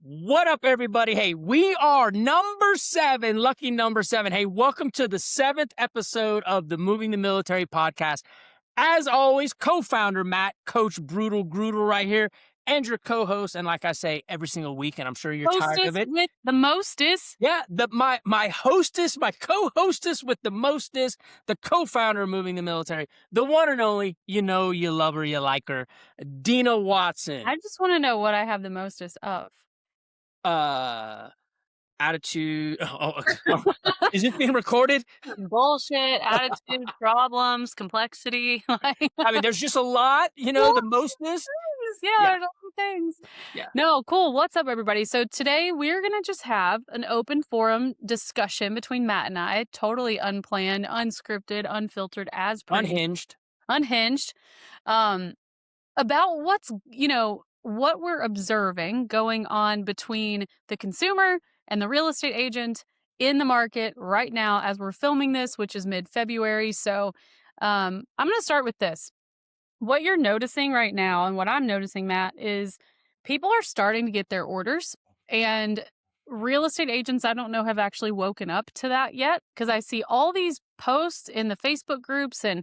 What up, everybody? Hey, we are number 7, lucky number 7. Hey, welcome to the 7th episode of the Moving the Military podcast. As always, co-founder Matt, Coach Gruidl right here, and your co-host. And like I say every single week, and I'm sure you're tired Hostess of it. with the mostest. Yeah, my hostess, my co-hostess with the mostest, the co-founder of Moving the Military, the one and only, you know, you love her, you like her, Deana Watson. I just want to know what I have the mostest of. Attitude. Is it being recorded? Bullshit, attitude, problems, complexity. I mean, there's just a lot, you know, the mostness. Yeah, there's all the things. Yeah. No, cool. What's up, everybody? So today we're going to just have an open forum discussion between Matt and I, totally unplanned, unscripted, unfiltered, as per unhinged, about what's, what we're observing going on between the consumer and the real estate agent in the market right now as we're filming this, which is mid-February. So I'm going to start with this. What you're noticing right now, and what I'm noticing, Matt, is people are starting to get their orders, and real estate agents, I don't know, have actually woken up to that yet, because I see all these posts in the Facebook groups and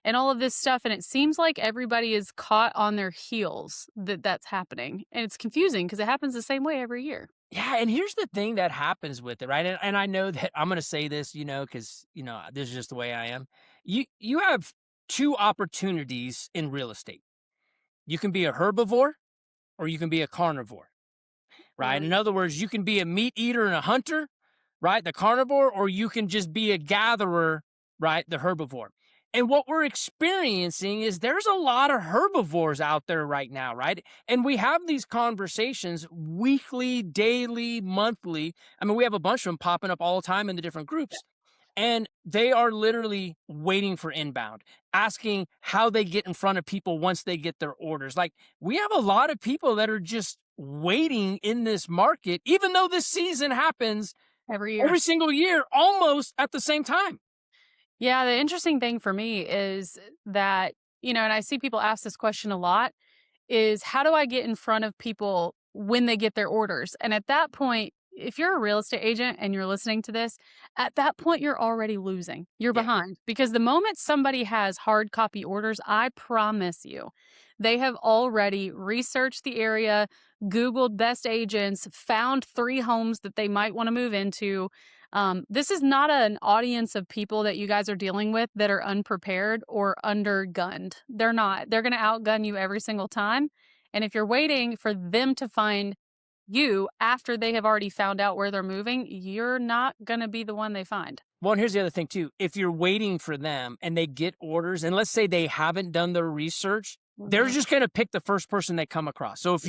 all of this stuff, and it seems like everybody is caught on their heels that's happening, and it's confusing because it happens the same way every year. Yeah, and here's the thing that happens with it, right? And I know that I'm going to say this, you know, because, you know, this is just the way I am. You have two opportunities in real estate. You can be a herbivore or you can be a carnivore, right? In other words, you can be a meat eater and a hunter, right? The carnivore, or you can just be a gatherer, right? The herbivore. And what we're experiencing is there's a lot of herbivores out there right now, right? And we have these conversations weekly, daily, monthly. I mean, we have a bunch of them popping up all the time in the different groups. And they are literally waiting for inbound, asking how they get in front of people once they get their orders. Like, we have a lot of people that are just waiting in this market, even though this season happens every single year, almost at the same time. Yeah, the interesting thing for me is that, and I see people ask this question a lot, is how do I get in front of people when they get their orders? And at that point, if you're a real estate agent and you're listening to this, at that point, you're already losing. You're behind, because the moment somebody has hard copy orders, I promise you, they have already researched the area, Googled best agents, found 3 homes that they might want to move into. This is not an audience of people that you guys are dealing with that are unprepared or undergunned. They're not. They're going to outgun you every single time. And if you're waiting for them to find you after they have already found out where they're moving, you're not going to be the one they find. Well, and here's the other thing too. If you're waiting for them and they get orders, and let's say they haven't done their research, they're just going to pick the first person they come across. So if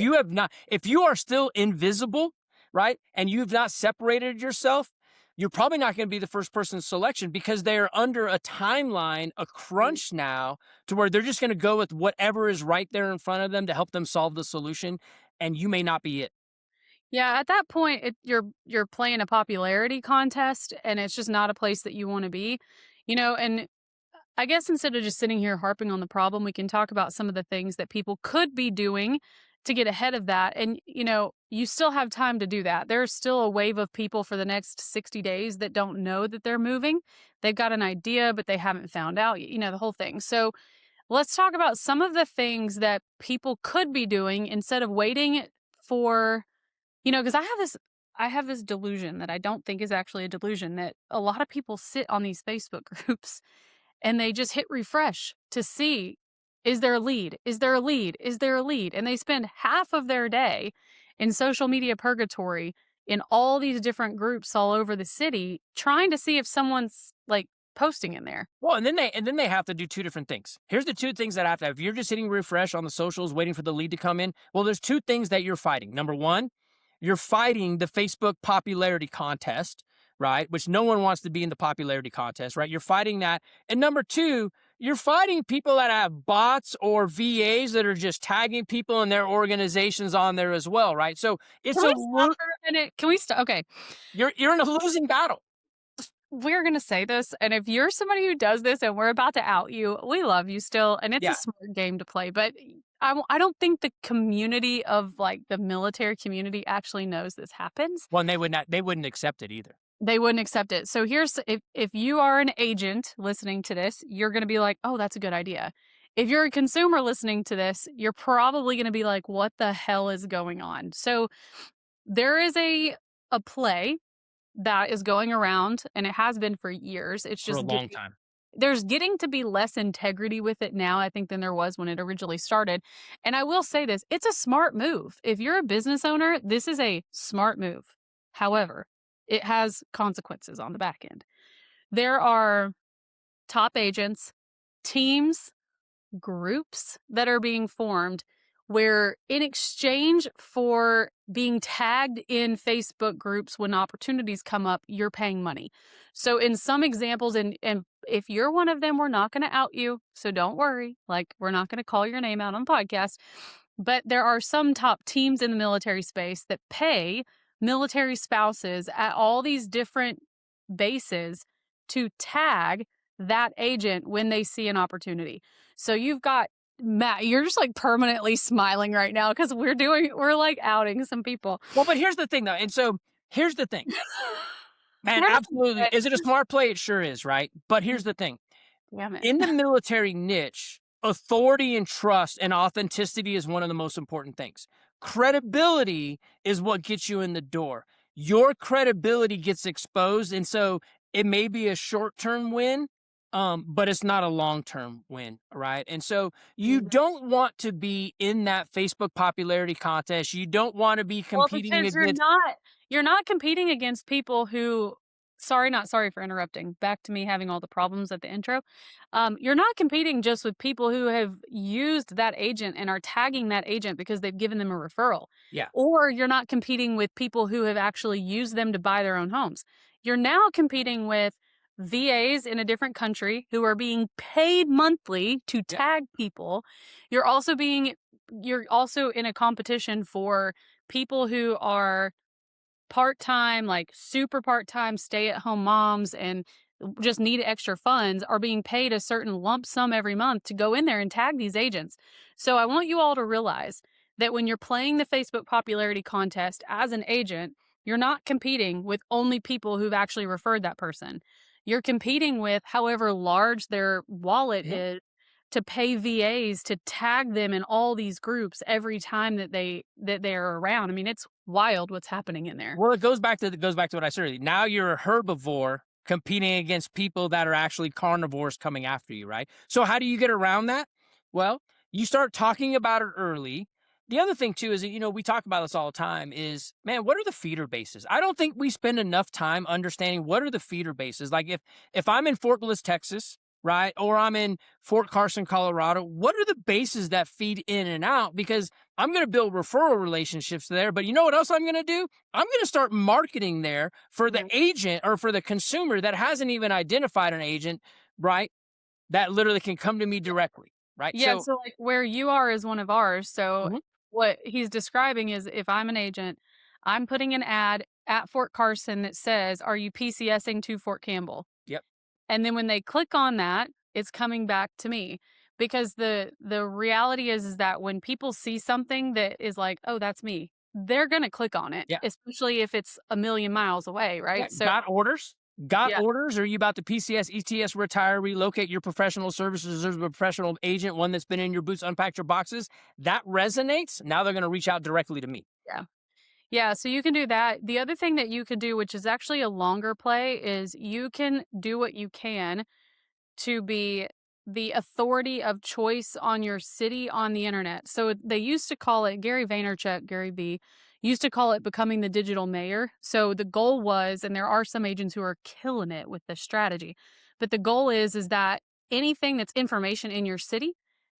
you are still invisible, right, and you've not separated yourself, you're probably not going to be the first person selection, because they are under a timeline, a crunch now, to where they're just going to go with whatever is right there in front of them to help them solve the solution, and you may not be it. Yeah, at that point, you're playing a popularity contest, and it's just not a place that you want to be, and I guess instead of just sitting here harping on the problem, we can talk about some of the things that people could be doing to get ahead of that. And, you still have time to do that. There's still a wave of people for the next 60 days that don't know that they're moving. They've got an idea, but they haven't found out, the whole thing. So let's talk about some of the things that people could be doing instead of waiting for, because I have this delusion that I don't think is actually a delusion, that a lot of people sit on these Facebook groups and they just hit refresh to see, is there a lead? Is there a lead? Is there a lead? And they spend half of their day in social media purgatory in all these different groups all over the city, trying to see if someone's like posting in there. Well, and then they have to do 2 different things. Here's the 2 things that have to have. If you're just hitting refresh on the socials, waiting for the lead to come in, well, there's 2 things that you're fighting. Number 1, you're fighting the Facebook popularity contest, right? Which no one wants to be in the popularity contest, right? You're fighting that. And number 2, you're fighting people that have bots or VAs that are just tagging people and their organizations on there as well, right? So it's Can we stop? Okay. You're in a losing battle. We're going to say this, and if you're somebody who does this and we're about to out you, we love you still, and it's a smart game to play, but I don't think the community of, like, the military community actually knows this happens. Well, and they wouldn't accept it either. They wouldn't accept it. So here's if you are an agent listening to this, you're gonna be like, "Oh, that's a good idea." If you're a consumer listening to this, you're probably gonna be like, "What the hell is going on?" So there is a play that is going around, and it has been for years. It's For a just long getting time. there's getting to be less integrity with it now, I think, than there was when it originally started. And I will say this, it's a smart move. If you're a business owner, this is a smart move. However, it has consequences on the back end. There are top agents, teams, groups that are being formed where, in exchange for being tagged in Facebook groups when opportunities come up, you're paying money. So in some examples, and if you're one of them, we're not going to out you, so don't worry. Like, we're not going to call your name out on the podcast. But there are some top teams in the military space that pay military spouses at all these different bases to tag that agent when they see an opportunity. So you've got Matt, you're just like permanently smiling right now because we're like outing some people. Well, but here's the thing, though, and so here's the thing, and We're not absolutely, good. is it a smart play? It sure is, right? But here's the thing. Damn it. In the military niche, authority and trust and authenticity is one of the most important things. Credibility is what gets you in the door. Your credibility gets exposed, and so it may be a short-term win, but it's not a long-term win, right? And so you Mhm. don't want to be in that Facebook popularity contest. You don't want to be Well, competing because against. you're not competing against people who sorry, not sorry for interrupting. Back to me having all the problems at the intro. You're not competing just with people who have used that agent and are tagging that agent because they've given them a referral. Yeah, Or you're not competing with people who have actually used them to buy their own homes. You're now competing with VAs in a different country who are being paid monthly to yeah, tag people. You're also in a competition for people who are part-time, like super part-time stay-at-home moms and just need extra funds are being paid a certain lump sum every month to go in there and tag these agents. So I want you all to realize that when you're playing the Facebook popularity contest as an agent, you're not competing with only people who've actually referred that person. You're competing with however large their wallet mhm. is to pay VAs to tag them in all these groups every time that they're around. I mean, it's wild what's happening in there. Well, it goes back to what I said earlier. Now you're a herbivore competing against people that are actually carnivores coming after you, right? So how do you get around that? Well, you start talking about it early. The other thing too is that, we talk about this all the time is, man, what are the feeder bases? I don't think we spend enough time understanding what are the feeder bases. Like if I'm in Fort Bliss, Texas, right, or I'm in Fort Carson, Colorado, what are the bases that feed in and out? Because I'm going to build referral relationships there, but you know what else I'm going to do? I'm going to start marketing there for the Mhm. agent or for the consumer that hasn't even identified an agent, right? That literally can come to me directly, right? Yeah, So, so, like, where you are is one of ours, so mhm, what he's describing is if I'm an agent, I'm putting an ad at Fort Carson that says, "Are you PCSing to Fort Campbell?" yep, And then when they click on that, it's coming back to me because the reality is that when people see something that is like, "Oh, that's me," they're gonna click on it, yeah, especially if it's a million miles away, yeah. right? So Got orders? Got yeah. orders? Are you about to PCS, ETS retire, relocate your professional services as a professional agent, one that's been in your boots, unpacked your boxes? That resonates. Now they're going to reach out directly to me. Yeah. Yeah, so you can do that. The other thing that you could do, which is actually a longer play, is you can do what you can to be the authority of choice on your city on the internet. So they used to call it Gary Vaynerchuk, Gary V, used to call it becoming the digital mayor. So the goal was, and there are some agents who are killing it with this strategy, but the goal is that anything that's information in your city,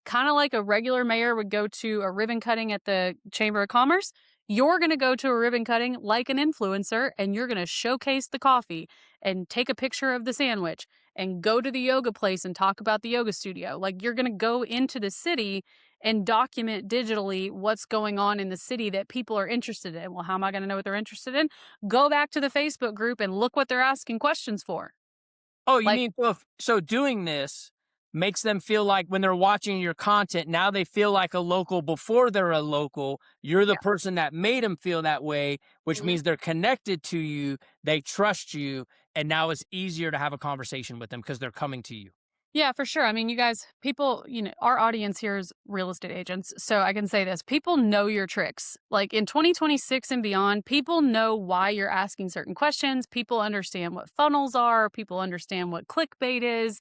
kind of like a regular mayor would go to a ribbon cutting at the Chamber of Commerce, you're going to go to a ribbon cutting like an influencer and you're going to showcase the coffee and take a picture of the sandwich and go to the yoga place and talk about the yoga studio. Like, you're going to go into the city and document digitally what's going on in the city that people are interested in. Well, how am I going to know what they're interested in? Go back to the Facebook group and look what they're asking questions for. Oh, you Like, mean so doing this? makes them feel like when they're watching your content, now they feel like a local before they're a local. You're the Yeah. person that made them feel that way, which Mhm. means they're connected to you, they trust you, and now it's easier to have a conversation with them because they're coming to you. Yeah, for sure. I mean, you guys, people, our audience here is real estate agents. So I can say this, people know your tricks. Like in 2026 and beyond, people know why you're asking certain questions. People understand what funnels are. People understand what clickbait is.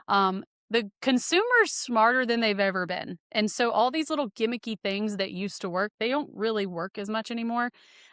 The consumer's smarter than they've ever been. And so all these little gimmicky things that used to work, they don't really work as much anymore.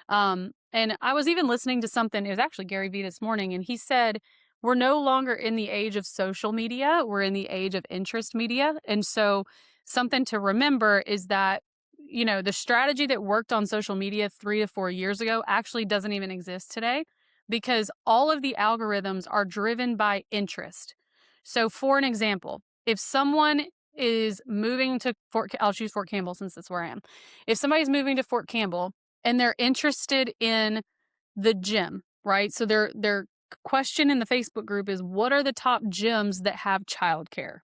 And I was even listening to something, it was actually Gary Vee this morning, and he said, we're no longer in the age of social media. We're in the age of interest media. And so something to remember is that, the strategy that worked on social media 3 to 4 years ago actually doesn't even exist today because all of the algorithms are driven by interest. So, for an example, if someone is moving to I'll choose Fort Campbell since that's where I am. If somebody's moving to Fort Campbell and they're interested in the gym, right? So their question in the Facebook group is, what are the top gyms that have childcare?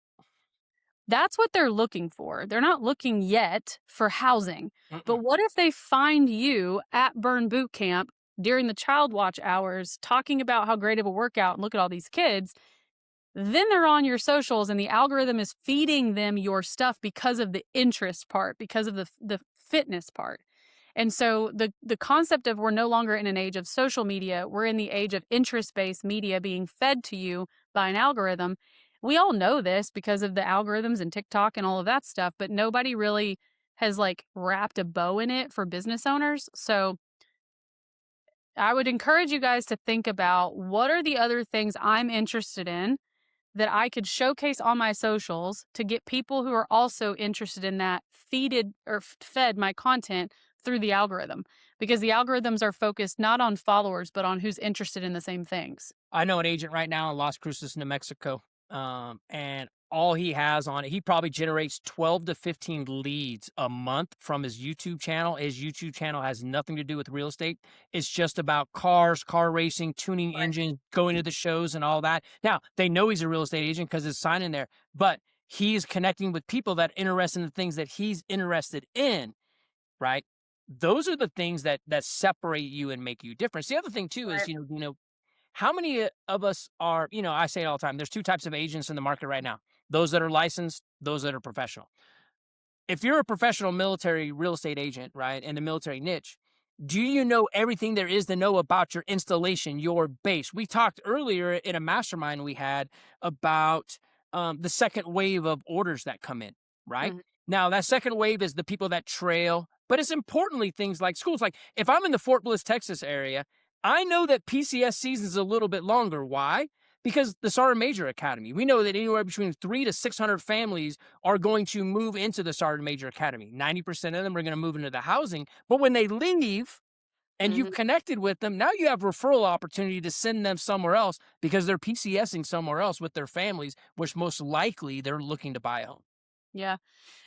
That's what they're looking for. They're not looking yet for housing. But Mm-mm. what if they find you at Burn Boot Camp during the child watch hours talking about how great of a workout and look at all these kids? Then they're on your socials and the algorithm is feeding them your stuff because of the interest part, because of the fitness part. And so the concept of we're no longer in an age of social media, we're in the age of interest-based media being fed to you by an algorithm. We all know this because of the algorithms and TikTok and all of that stuff, but nobody really has like wrapped a bow in it for business owners. So I would encourage you guys to think about what are the other things I'm interested in that I could showcase on my socials to get people who are also interested in that feeded or fed my content through the algorithm because the algorithms are focused not on followers but on who's interested in the same things. I know an agent right now in Las Cruces, New Mexico, and all he has on it, he probably generates 12 to 15 leads a month from his YouTube channel. His YouTube channel has nothing to do with real estate. It's just about cars, car racing, tuning Right. engines, going to the shows and all that. Now, they know he's a real estate agent because it's signed in there, but he's connecting with people that are interested in the things that he's interested in, right? Those are the things that separate you and make you different. The other thing too is, Right. how many of us are, I say it all the time, there's two types of agents in the market right now, those that are licensed, those that are professional. If you're a professional military real estate agent, right, in the military niche, do you know everything there is to know about your installation, your base? We talked earlier in a mastermind we had about the second wave of orders that come in, right? Mhm. Now, that second wave is the people that trail, but it's importantly things like schools. Like if I'm in the Fort Bliss, Texas area, I know that PCS season is a little bit longer. Why? Because the Sergeant Major Academy, we know that anywhere between 300 to 600 families are going to move into the Sergeant Major Academy. 90% of them are going to move into the housing. But when they leave and you've Mhm. connected with them, now you have referral opportunity to send them somewhere else because they're PCSing somewhere else with their families, which most likely they're looking to buy a home. Yeah.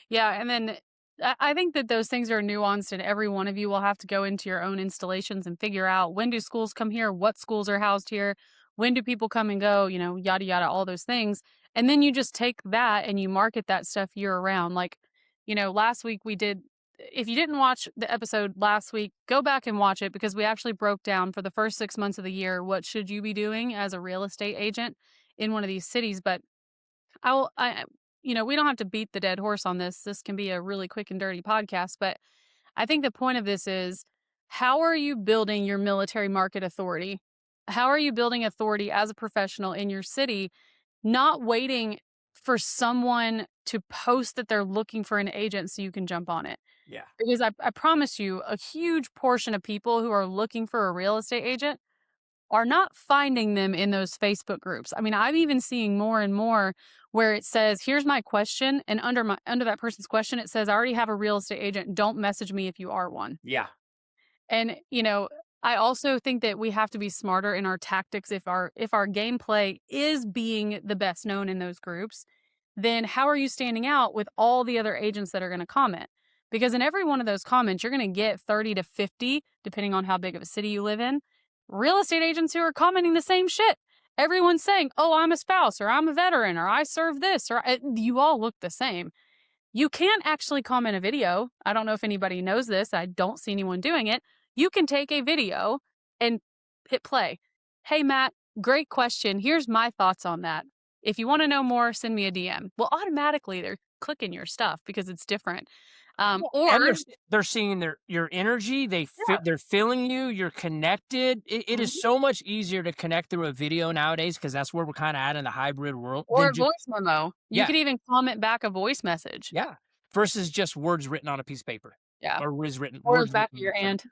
Yeah, and then I think that those things are nuanced, and every one of you will have to go into your own installations and figure out when do schools come here, what schools are housed here, when do people come and go, yada yada, all those things. And then you just take that and you market that stuff year round. Like, last week we did. If you didn't watch the episode last week, go back and watch it because we actually broke down for the first 6 months of the year what should you be doing as a real estate agent in one of these cities. But we don't have to beat the dead horse on this. This can be a really quick and dirty podcast, but I think the point of this is how are you building your military market authority? How are you building authority as a professional in your city, not waiting for someone to post that they're looking for an agent so you can jump on it? Yeah. Because I promise you, a huge portion of people who are looking for a real estate agent are not finding them in those Facebook groups. I mean, I'm even seeing more and more where it says, "Here's my question," and under that person's question, it says, "I already have a real estate agent. Don't message me if you are one." Yeah. And I also think that we have to be smarter in our tactics if our gameplay is being the best known in those groups, then how are you standing out with all the other agents that are going to comment? Because in every one of those comments, you're going to get 30 to 50, depending on how big of a city you live in, real estate agents who are commenting the same shit. everyone's saying, "Oh, I'm a spouse," or "I'm a veteran," or "I serve this," or you all look the same. You can't actually comment a video. I don't know if anybody knows this. I don't see anyone doing it. You can take a video and hit play. "Hey, Matt, great question. Here's my thoughts on that. If you want to know more, send me a DM." Well, automatically they're clicking your stuff because it's different. Well, and Or, they're seeing your energy, yeah, they're feeling you, you're connected. It is mhm, so much easier to connect through a video nowadays because that's where we're kinda at in the hybrid world or than a just voice memo. You yeah, could even comment back a voice message. yeah, versus just words written on a piece of paper Yeah. or Or the words back of written on your the phone. hand.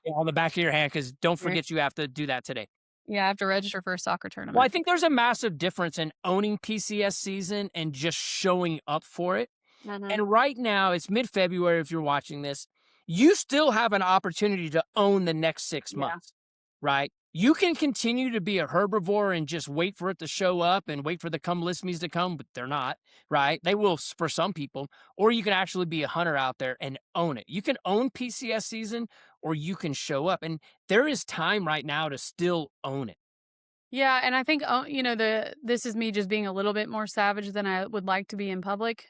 Yeah, on the back of your hand, because don't Right. forget you have to do that today. Yeah, I have to register for a soccer Well, I tournament. think there's a massive difference in owning PCS season and just showing up for it. Mhm. And right now, it's mid-February if you're watching this. You still have an opportunity to own the next 6 Yeah. months, right? You can continue to be a herbivore and just wait for it to show up and wait for the come list me's to come, but they're not, right? They will for some people. Or you can actually be a hunter out there and own it. You can own PCS season or you can show up. And there is time right now to still own it. Yeah, and I think, this is me just being a little bit more savage than I would like to be in public.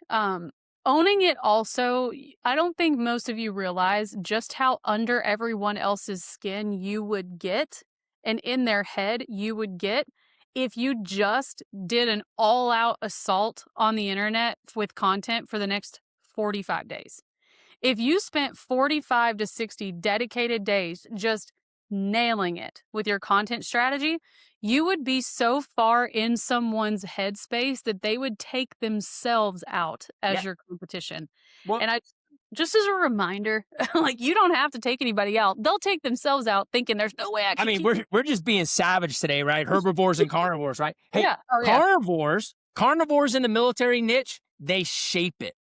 Owning it also, I don't think most of you realize just how under everyone else's skin you would get and in their head you would get if you just did an all-out assault on the internet with content for the next 45 days. If you spent 45 to 60 dedicated days just nailing it with your content strategy, you would be so far in someone's headspace that they would take themselves out Yeah. as your competition. Well, And I just as a reminder, like you don't have to take anybody out. They'll take themselves out thinking there's no way I I can mean, keep we're just being savage today, right? Herbivores and carnivores, right? Hey, Yeah. Oh yeah. carnivores in the military niche, they shape it.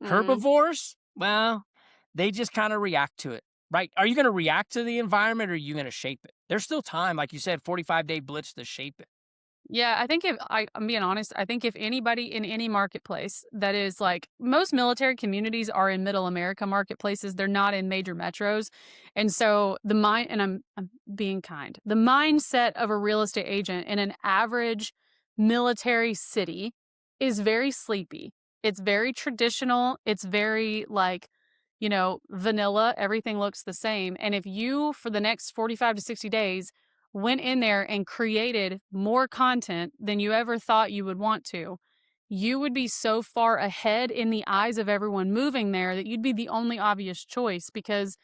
Mhm. Herbivores, well, they just kind of react to it, right? Are you going to react to the environment or are you going to shape it? There's still time, like you said, 45-day blitz to shape it. Yeah, I think I'm being honest, I think if anybody in any marketplace that is like most military communities are in middle America marketplaces, they're not in major metros. And so I'm being kind. The mindset of a real estate agent in an average military city is very sleepy. It's very traditional. It's very like, vanilla. Everything looks the same. And if you for the next 45 to 60 days went in there and created more content than you ever thought you would want to, you would be so far ahead in the eyes of everyone moving there that you'd be the only obvious choice because,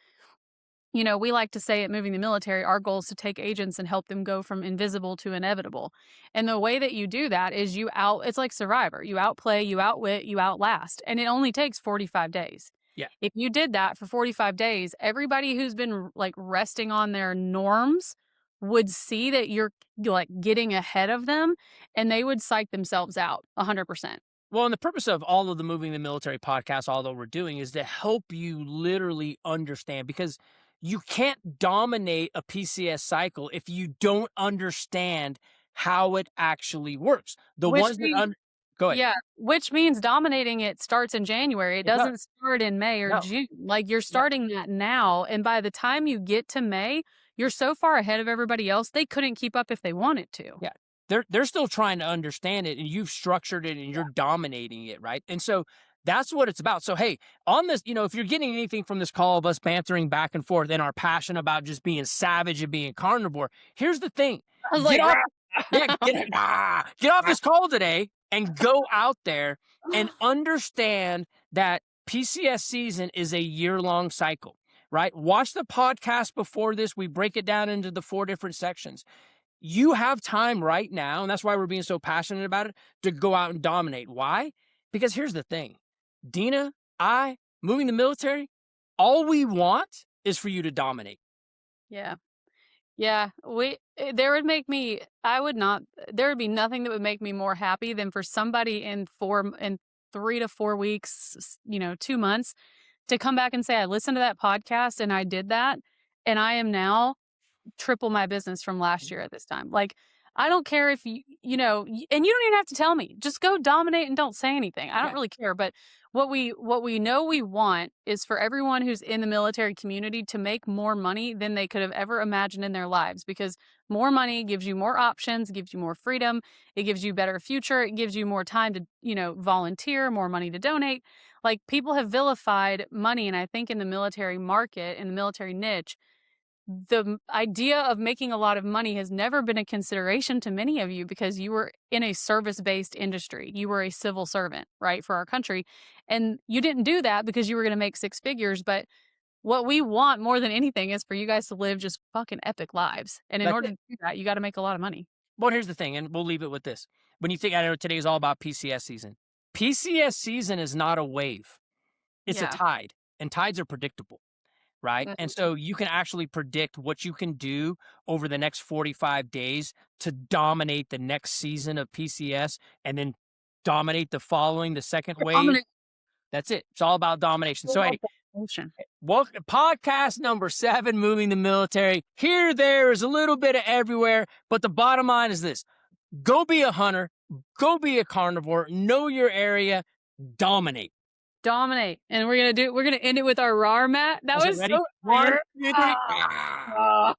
we like to say at Moving the Military, our goal is to take agents and help them go from invisible to inevitable. And the way that you do that is it's like Survivor. You outplay, you outwit, you outlast. And it only takes 45 days. Yeah. If you did that for 45 days, everybody who's been like resting on their norms would see that you're like getting ahead of them and they would psych themselves out 100%. Well, and the purpose of all of the Moving the Military podcast, all that we're doing, is to help you literally understand because you can't dominate a PCS cycle if you don't understand how it actually works. The Which ones that means go ahead. Yeah, which means dominating it starts in January. It It does. doesn't start in May or No. June. Like you're Yeah. starting that now, and by the time you get to May, you're so far ahead of everybody else, they couldn't keep up if they wanted to. Yeah. They're still trying to understand it and you've structured it and you're dominating it, right? And so that's what it's about. So hey, on this, if you're getting anything from this call of us bantering back and forth and our passion about just being savage and being carnivore, here's the thing. I was Get like, off yeah, "Rah." get off this call today and go out there and understand that PCS season is a year-long cycle, right? Watch the podcast before this. We break it down into the 4 different sections. You have time right now, and that's why we're being so passionate about it, to go out and dominate. Why? Because here's the thing. Deana, moving the military, all we want is for you to dominate. Yeah. Yeah, there would make me I would not there would be nothing that would make me more happy than for somebody in 3 to 4 weeks, 2 months to come back and say, "I listened to that podcast and I did that, and I am now triple my business from last year at this time." Like, I don't care if and you don't even have to tell me. Just go dominate and don't say anything. I don't Yeah. really care. But what we know we want is for everyone who's in the military community to make more money than they could have ever imagined in their lives, because more money gives you more options, gives you more freedom, it gives you a better future, it gives you more time to, volunteer, more money to donate. Like, people have vilified money, and I think in the military market, in the military niche, the idea of making a lot of money has never been a consideration to many of you because you were in a service-based industry. You were a civil servant, right, for our country. And you didn't do that because you were going to make six figures. But what we want more than anything is for you guys to live just fucking epic lives. And in That's order it. to do that, you got to make a lot of money. Well, here's the thing, and we'll leave it with this. When you think, I know today is all about PCS season. PCS season is not a wave, it's a Yeah, tide, and tides are predictable, right? that's And true. so you can actually predict what you can do over the next 45 days to dominate the next season of PCS and then dominate the following, the second wave. Dominant. That's it. It's all about domination. So, hey, Ocean. welcome podcast number 7, moving the military. Here, there is a little bit of everywhere, but the bottom line is this: go be a hunter, go be a carnivore, know your area, dominate. Dominate. And we're gonna end it with our RAR, Matt. That Is it was ready? so One, RAR. two, three. Ah.